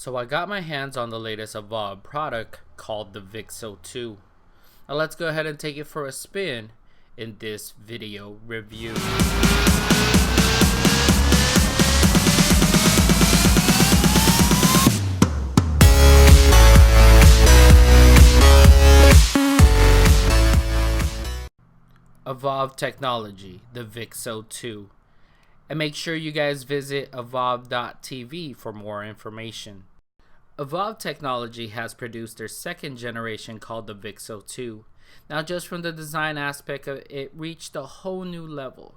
So I got my hands on the latest Avov product called the Vixo 2. Now let's go ahead and take it for a spin in this video review. Avov Technology, the Vixo 2. And make sure you guys visit avov.tv for more information. Avov Technology has produced their second generation called the Vixo 2. Now just from the design aspect of it reached a whole new level.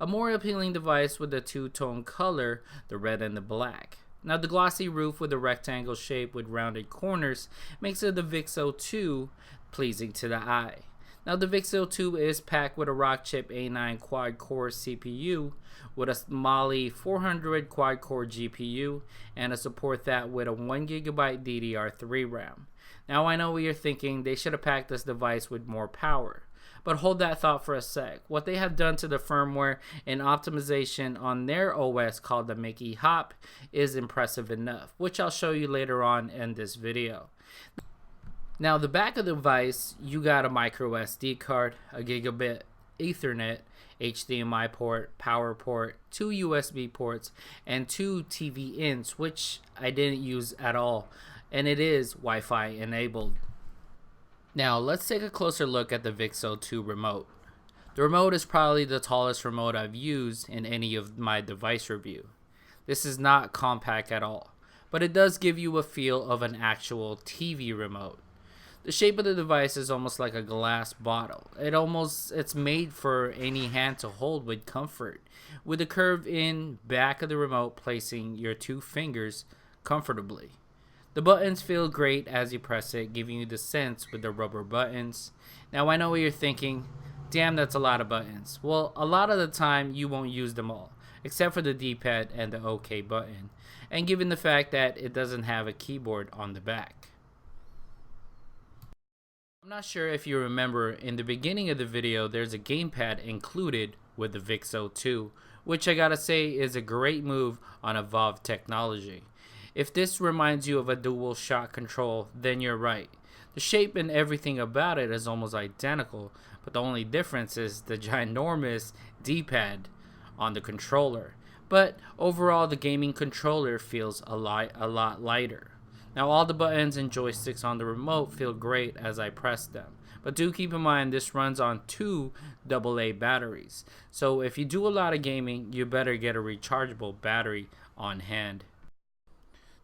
A more appealing device with a two-tone color, the red and the black. Now the glossy roof with a rectangle shape with rounded corners makes it the Vixo 2 pleasing to the eye. Now the Vixo 2 is packed with a Rockchip A9 quad-core CPU with a Mali 400 quad-core GPU and a support that with a 1GB DDR3 RAM. Now I know what you're thinking, they should have packed this device with more power. But hold that thought for a sec. What they have done to the firmware and optimization on their OS called the Mickey Hop is impressive enough, which I'll show you later on in this video. Now the back of the device, you got a micro SD card, a gigabit Ethernet, HDMI port, power port, 2 USB ports, and 2 TV ins, which I didn't use at all, and it is Wi-Fi enabled. Now let's take a closer look at the Vixo 2 remote. The remote is probably the tallest remote I've used in any of my device review. This is not compact at all, but it does give you a feel of an actual TV remote. The shape of the device is almost like a glass bottle. It's made for any hand to hold with comfort, with a curved in back of the remote placing your 2 fingers comfortably. The buttons feel great as you press it, giving you the sense with the rubber buttons. Now I know what you're thinking, damn, that's a lot of buttons. Well, a lot of the time you won't use them all, except for the D-pad and the OK button, and given the fact that it doesn't have a keyboard on the back. I'm not sure if you remember, in the beginning of the video there's a gamepad included with the Vixo 2, which I gotta say is a great move on Avov Technology. If this reminds you of a dual shot control, then you're right. The shape and everything about it is almost identical, but the only difference is the ginormous D-pad on the controller. But overall the gaming controller feels a lot lighter. Now all the buttons and joysticks on the remote feel great as I press them, but do keep in mind this runs on 2 AA batteries, so if you do a lot of gaming you better get a rechargeable battery on hand.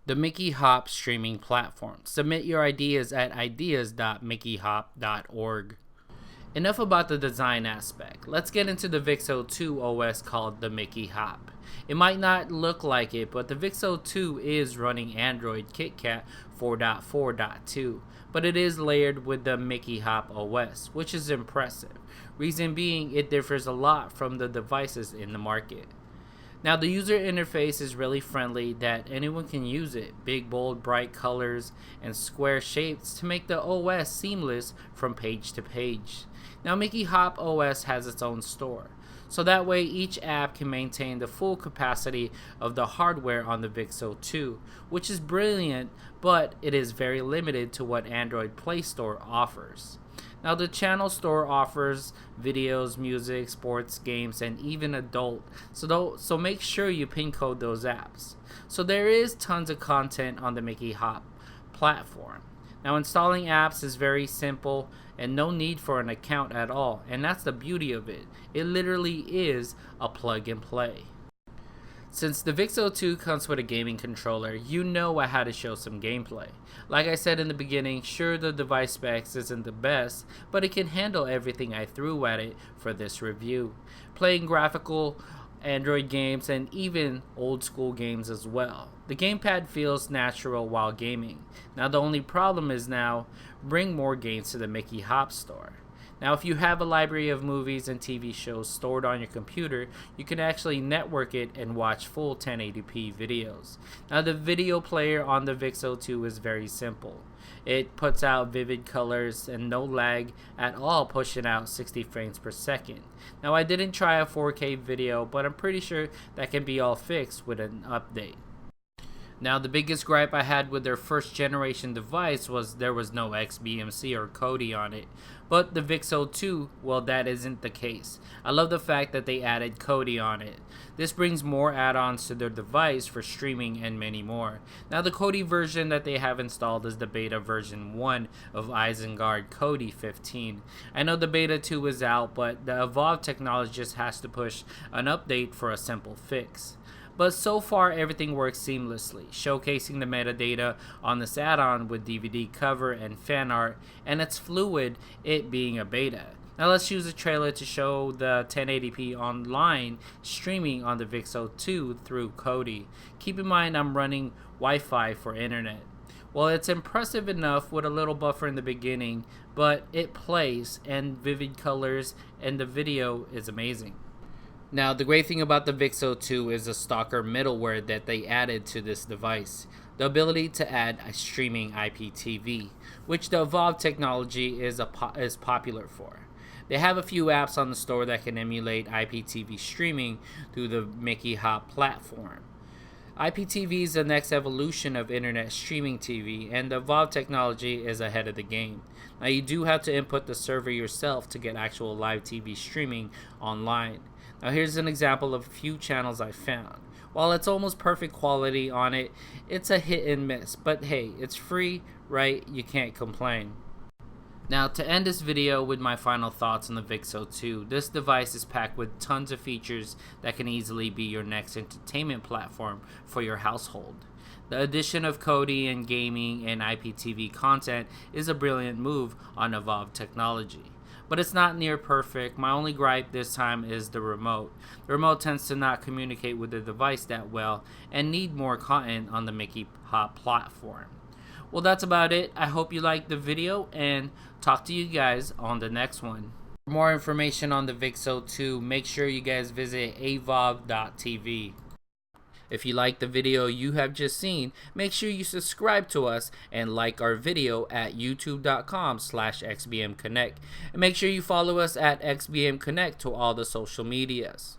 The Mickey Hop streaming platform. Submit your ideas at ideas.mickeyhop.org. Enough about the design aspect. Let's get into the Vixo 2 OS called the Mickey Hop. It might not look like it, but the Vixo 2 is running Android KitKat 4.4.2, but it is layered with the Mickey Hop OS, which is impressive. Reason being, it differs a lot from the devices in the market. Now the user interface is really friendly that anyone can use it. Big, bold, bright colors and square shapes to make the OS seamless from page to page. Now Mickey Hop OS has its own store, so that way each app can maintain the full capacity of the hardware on the Vixo 2, which is brilliant, but it is very limited to what Android Play Store offers. Now the channel store offers videos, music, sports, games, and even adult, so make sure you pin code those apps. So there is tons of content on the Mickey Hop platform. Now installing apps is very simple and no need for an account at all, and that's the beauty of it. It literally is a plug and play. Since the Vixo 2 comes with a gaming controller, you know I had to show some gameplay. Like I said in the beginning, sure the device specs isn't the best, but it can handle everything I threw at it for this review. Playing graphical Android games and even old school games as well. The gamepad feels natural while gaming. Now the only problem is now, bring more games to the Mickey Hop store. Now if you have a library of movies and TV shows stored on your computer, you can actually network it and watch full 1080p videos. Now the video player on the Vixo 2 is very simple. It puts out vivid colors and no lag at all, pushing out 60 frames per second. Now I didn't try a 4K video, but I'm pretty sure that can be all fixed with an update. Now, the biggest gripe I had with their first generation device was there was no XBMC or Kodi on it. But the Vixo 2, well, that isn't the case. I love the fact that they added Kodi on it. This brings more add-ons to their device for streaming and many more. Now, the Kodi version that they have installed is the beta version 1 of Isengard Kodi 15. I know the beta 2 is out, but the Avov Technology just has to push an update for a simple fix. But so far everything works seamlessly, showcasing the metadata on this add-on with DVD cover and fan art, and it's fluid, it being a beta. Now let's use a trailer to show the 1080p online streaming on the Vixo 2 through Kodi. Keep in mind I'm running Wi-Fi for internet. Well, it's impressive enough with a little buffer in the beginning, but it plays and vivid colors and the video is amazing. Now, the great thing about the Vixo 2 is the Stalker middleware that they added to this device. The ability to add a streaming IPTV, which the Avov Technology is popular for. They have a few apps on the store that can emulate IPTV streaming through the Mickey Hop platform. IPTV is the next evolution of internet streaming TV, and the Avov Technology is ahead of the game. Now, you do have to input the server yourself to get actual live TV streaming online. Now, here's an example of a few channels I found. While it's almost perfect quality on it, it's a hit and miss, but hey, it's free, right? You can't complain. Now, to end this video with my final thoughts on the Vixo 2, this device is packed with tons of features that can easily be your next entertainment platform for your household. The addition of Kodi and gaming and IPTV content is a brilliant move on Avov Technology. But it's not near perfect. My only gripe this time is the remote. The remote tends to not communicate with the device that well and need more content on the Mickey Hop platform. Well, that's about it. I hope you liked the video and talk to you guys on the next one. For more information on the Vixo 2, make sure you guys visit avov.tv. If you like the video you have just seen, make sure you subscribe to us and like our video at youtube.com/xbmconnect. And make sure you follow us at xbmconnect to all the social medias.